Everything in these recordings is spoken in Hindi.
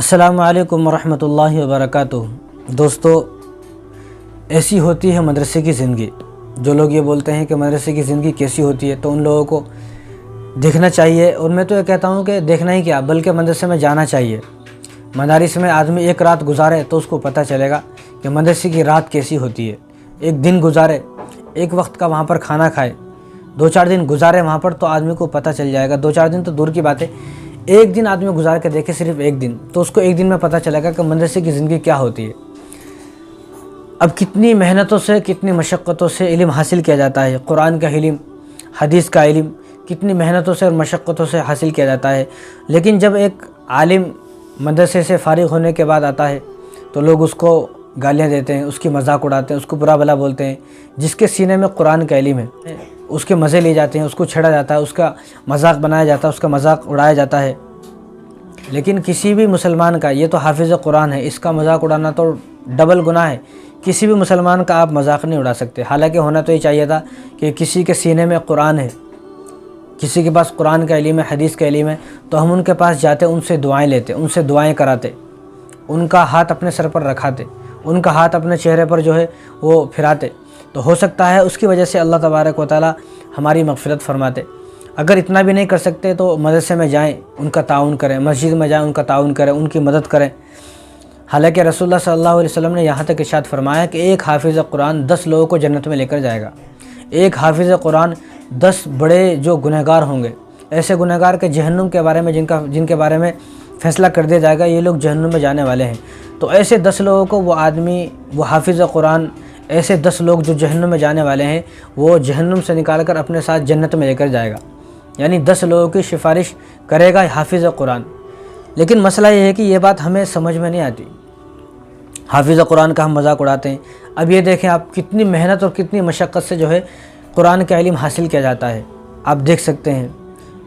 अस्सलामु अलैकुम वरहमतुल्लाहि वबरकातुहू। दोस्तों, ऐसी होती है मदरसे की ज़िंदगी। जो लोग ये बोलते हैं कि मदरसे की ज़िंदगी कैसी होती है, तो उन लोगों को देखना चाहिए। और मैं तो ये कहता हूँ कि देखना ही क्या, बल्कि मदरसे में जाना चाहिए। मदारिस में आदमी एक रात गुजारे तो उसको पता चलेगा कि मदरसे की रात कैसी होती है। एक दिन गुजारे, एक वक्त का वहाँ पर खाना खाए, 2-4 दिन गुजारे वहाँ पर, तो आदमी को पता चल जाएगा। 2-4 दिन तो दूर की बात है, एक दिन आदमी गुजार के देखे, सिर्फ एक दिन, तो उसको एक दिन में पता चलेगा कि मदरसे की ज़िंदगी क्या होती है। अब कितनी मेहनतों से, कितनी मशक्क़तों से इल्म हासिल किया जाता है। कुरान का इल्म, हदीस का इल्म कितनी मेहनतों से और मशक्क़तों से हासिल किया जाता है। लेकिन जब एक आलिम मदरसे से फ़ारिग होने के बाद आता है तो लोग उसको गालियाँ देते हैं, उसकी मजाक उड़ाते हैं, उसको बुरा भला बोलते हैं। जिसके सीने में कुरान का इल्म है उसके मज़े लिए जाते हैं, उसको छेड़ा जाता है, उसका मजाक बनाया जाता है, उसका मजाक उड़ाया जाता है। लेकिन किसी भी मुसलमान का, ये तो हाफिज़ कुरान है, इसका मजाक उड़ाना तो डबल गुनाह है। किसी भी मुसलमान का आप मजाक नहीं उड़ा सकते। हालांकि होना तो ये चाहिए था कि किसी के सीने में कुरान है, किसी के पास कुरान का इल्म है, हदीस का इल्म है, तो हम उनके पास जाते, उनसे दुआएं लेते, उनसे दुआएं कराते, उनका हाथ अपने सर पर रखाते, उनका हाथ अपने चेहरे पर जो है वो फिराते। तो हो सकता है उसकी वजह से अल्लाह तबारक व तआला हमारी मग़फ़िरत फरमाते। अगर इतना भी नहीं कर सकते तो मदरसे में जाएं, उनका ताउन करें, मस्जिद में जाएं, उनका ताउन करें, उनकी मदद करें। हालांकि रसूलुल्लाह सल्लल्लाहु अलैहि वसल्लम ने यहाँ तक इरशाद फरमाया कि एक हाफिज़ कुरान 10 लोगों को जन्नत में लेकर जाएगा। एक हाफिज़ कुरान 10 बड़े जो गुनहगार होंगे, ऐसे गुनहगार के जहन्नुम के बारे में जिनके बारे में फ़ैसला कर दिया जाएगा ये लोग जहन्नुम में जाने वाले हैं। तो ऐसे 10 लोगों को वो आदमी, वो हाफिज़ कुरान, ऐसे 10 लोग जो जहन्नुम में जाने वाले हैं, वो जहन्नुम से निकाल कर अपने साथ जन्नत में लेकर जाएगा। यानी 10 लोगों की सिफारिश करेगा हाफिज़ कुरान। लेकिन मसला ये है कि ये बात हमें समझ में नहीं आती। हाफिज़ कुरान का हम मजाक उड़ाते हैं। अब ये देखें आप, कितनी मेहनत और कितनी मशक्क़त से जो है कुरान का इल्म हासिल किया जाता है। आप देख सकते हैं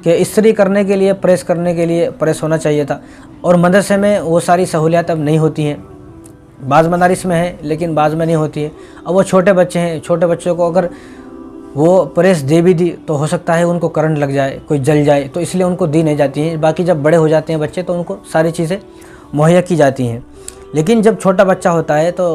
कि इस्त्री करने के लिए, प्रेस करने के लिए प्रेस होना चाहिए था, और मदरसे में वो सारी सहूलियात अब नहीं होती हैं। बाज़ मदारिस में है लेकिन बाज़ में नहीं होती है। अब वो छोटे बच्चे हैं, छोटे बच्चों को अगर वो प्रेस दे भी दी तो हो सकता है उनको करंट लग जाए, कोई जल जाए, तो इसलिए उनको दी नहीं जाती है। बाकी जब बड़े हो जाते हैं बच्चे तो उनको सारी चीज़ें मुहैया की जाती हैं। लेकिन जब छोटा बच्चा होता है तो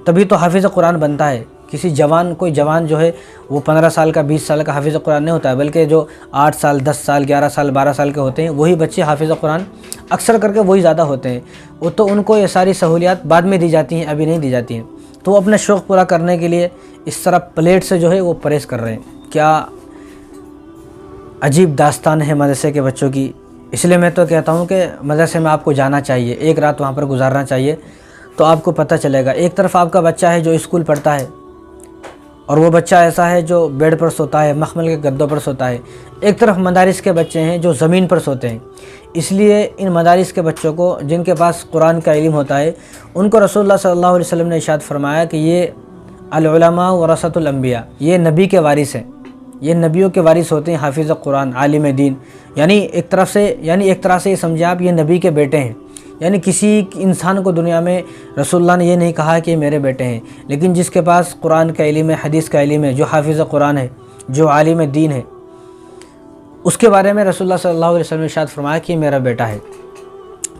तभी तो हाफिज़ कुरान बनता है। किसी जवान, कोई जवान जो है वो 15 साल का, 20 साल का हाफिज़ कुरान नहीं होता है, बल्कि जो 8 साल, 10 साल, 11 साल, 12 साल के होते हैं वही बच्चे हाफिज़ कुरान अक्सर करके वही ज़्यादा होते हैं। वो तो उनको ये सारी सहूलियात बाद में दी जाती हैं, अभी नहीं दी जाती हैं। तो वो अपने शौक़ पूरा करने के लिए इस तरह प्लेट से जो है वो प्रेस कर रहे हैं। क्या अजीब दास्तान है मदरसे के बच्चों की। इसलिए मैं तो कहता हूँ कि मदरसे में आपको जाना चाहिए, एक रात वहाँ पर गुजारना चाहिए, तो आपको पता चलेगा। एक तरफ आपका बच्चा है जो स्कूल पढ़ता है, और वो बच्चा ऐसा है जो बेड पर सोता है, मखमल के गद्दों पर सोता है। एक तरफ मदारिस के बच्चे हैं जो ज़मीन पर सोते हैं। इसलिए इन मदारिस के बच्चों को, जिनके पास कुरान का इल्म होता है, उनको रसूलुल्लाह सल्लल्लाहु अलैहि वसल्लम ने इरशाद फरमाया कि ये अल उलमा वरसतुल अंबिया, ये नबी के वारिस हैं, ये नबियों के वारिस होते हैं हाफिज़ कुरान, आलिम दीन। यानी एक तरह से ये समझे आप, ये नबी के बेटे हैं। यानी किसी इंसान को दुनिया में रसूलुल्लाह ने ये नहीं कहा कि मेरे बेटे हैं, लेकिन जिसके पास कुरान का इल्म है, हदीस का इल्म है, जो हाफिज़ कुरान है, जो आलिम दीन है, उसके बारे में रसूलुल्लाह सल्लल्लाहु अलैहि वसल्लम ने इरशाद फरमाया कि मेरा बेटा है।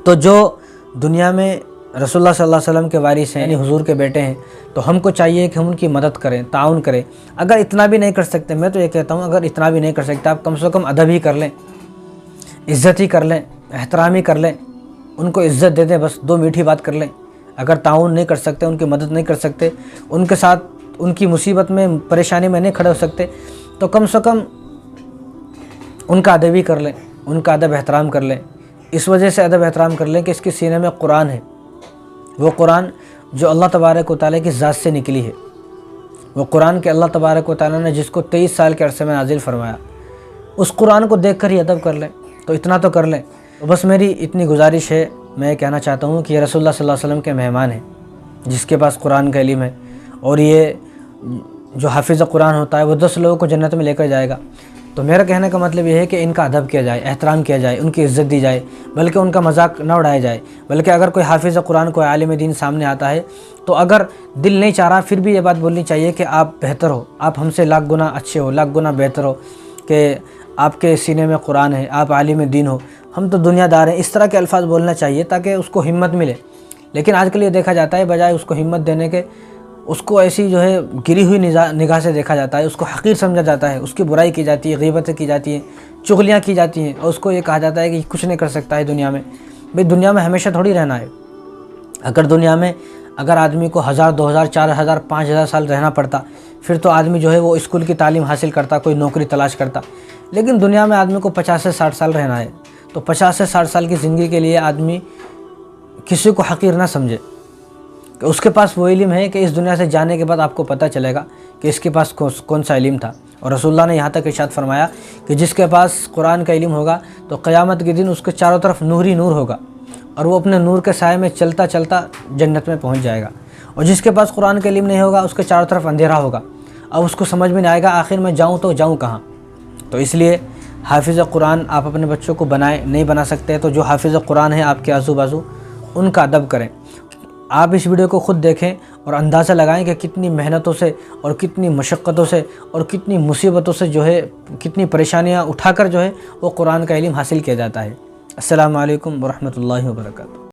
तो जो दुनिया में रसूलुल्लाह सल्लल्लाहु अलैहि वसल्लम के वारिस हैं, यानी हुजूर के बेटे हैं, तो हमको चाहिए कि हम उनकी मदद करें, ताउन करें। अगर इतना भी नहीं कर सकते, मैं तो ये कहता हूँ अगर इतना भी नहीं कर सकते, आप कम से कम अदब ही कर लें, इज़्ज़त ही कर लें, एहतराम ही कर लें, उनको इज़्ज़त दे दें, बस 2 मीठी बात कर लें। अगर ताउन नहीं कर सकते, उनकी मदद नहीं कर सकते, उनके साथ उनकी मुसीबत में, परेशानी में नहीं खड़े हो सकते, तो कम से कम उनका अदब ही कर लें, उनका अदब एहतराम कर लें। इस वजह से अदब एहतराम कर लें कि इसके सीने में कुरान है, वो कुरान जो अल्लाह तबारक व तआला की ज़ात से निकली है, वो कुरान के अल्लाह तबारक व तआला ने जिसको 23 साल के अरसे में नाजिल फरमाया, उस कुरान को देख कर ही अदब कर लें। तो इतना तो कर लें। तो बस मेरी इतनी गुजारिश है, मैं कहना चाहता हूँ कि ये रसूलुल्लाह सल्लल्लाहु अलैहि वसल्लम के मेहमान हैं, जिसके पास कुरान का इल्म है, और ये जो हाफिज़ कुरान होता है वो 10 लोगों को जन्नत में लेकर जाएगा। तो मेरा कहने का मतलब ये है कि इनका अदब किया जाए, एहतराम किया जाए, उनकी इज़्ज़त दी जाए, बल्कि उनका मजाक न उड़ाया जाए। बल्कि अगर कोई हाफिज़ कुरान, कोई आलिम दीन सामने आता है, तो अगर दिल नहीं चाह रहा, फिर भी ये बात बोलनी चाहिए कि आप बेहतर हो, आप हमसे लाख गुना अच्छे हो, लाख गुना बेहतर हो, कि आपके सीने में कुरान है, आप आलिम दीन हो, हम तो दुनियादार हैं, इस तरह के अल्फाज बोलना चाहिए ताकि उसको हिम्मत मिले। लेकिन आजकल ये देखा जाता है बजाय उसको हिम्मत देने के उसको ऐसी जो है गिरी हुई निगाह से देखा जाता है, उसको हकीर समझा जाता है, उसकी बुराई की जाती है, गीबतें की जाती हैं, चुगलियाँ की जाती हैं और उसको ये कहा जाता है कि कुछ नहीं कर सकता है दुनिया में। भाई दुनिया में हमेशा थोड़ी रहना है। अगर दुनिया में अगर आदमी को 1000, 2000, 4000, 5000 साल रहना पड़ता फिर तो आदमी जो है वो स्कूल की तालीम हासिल करता, कोई नौकरी तलाश करता। लेकिन दुनिया में आदमी को 50 से 60 साल रहना है, तो 50 से 60 साल की ज़िंदगी के लिए आदमी किसी को हकीर ना समझे कि उसके पास वो इल्म है कि इस दुनिया से जाने के बाद आपको पता चलेगा कि इसके पास कौन सा इल्म था। और रसूलुल्लाह ने यहाँ तक इरशाद फरमाया कि जिसके पास कुरान का इल्म होगा तो क़यामत के दिन उसके चारों तरफ नूर ही नूर होगा और वो अपने नूर के साए में चलता चलता जन्नत में पहुँच जाएगा। और जिसके पास कुरान का इल्म नहीं होगा उसके चारों तरफ अंधेरा होगा, अब उसको समझ में नहीं आएगा आखिर में जाऊँ तो जाऊँ कहाँ। तो इसलिए हाफिज़ कुरान आप अपने बच्चों को बनाएं, नहीं बना सकते तो जो हाफिज़ कुरान है आपके आजू बाजू उनका अदब करें। आप इस वीडियो को ख़ुद देखें और अंदाज़ा लगाएं कि कितनी मेहनतों से और कितनी मशक्क़तों से और कितनी मुसीबतों से जो है, कितनी परेशानियां उठाकर जो है वो कुरान का इल्म हासिल किया जाता है। अस्सलामु अलैकुम वरहमतुल्लाहि वबरकातुहू।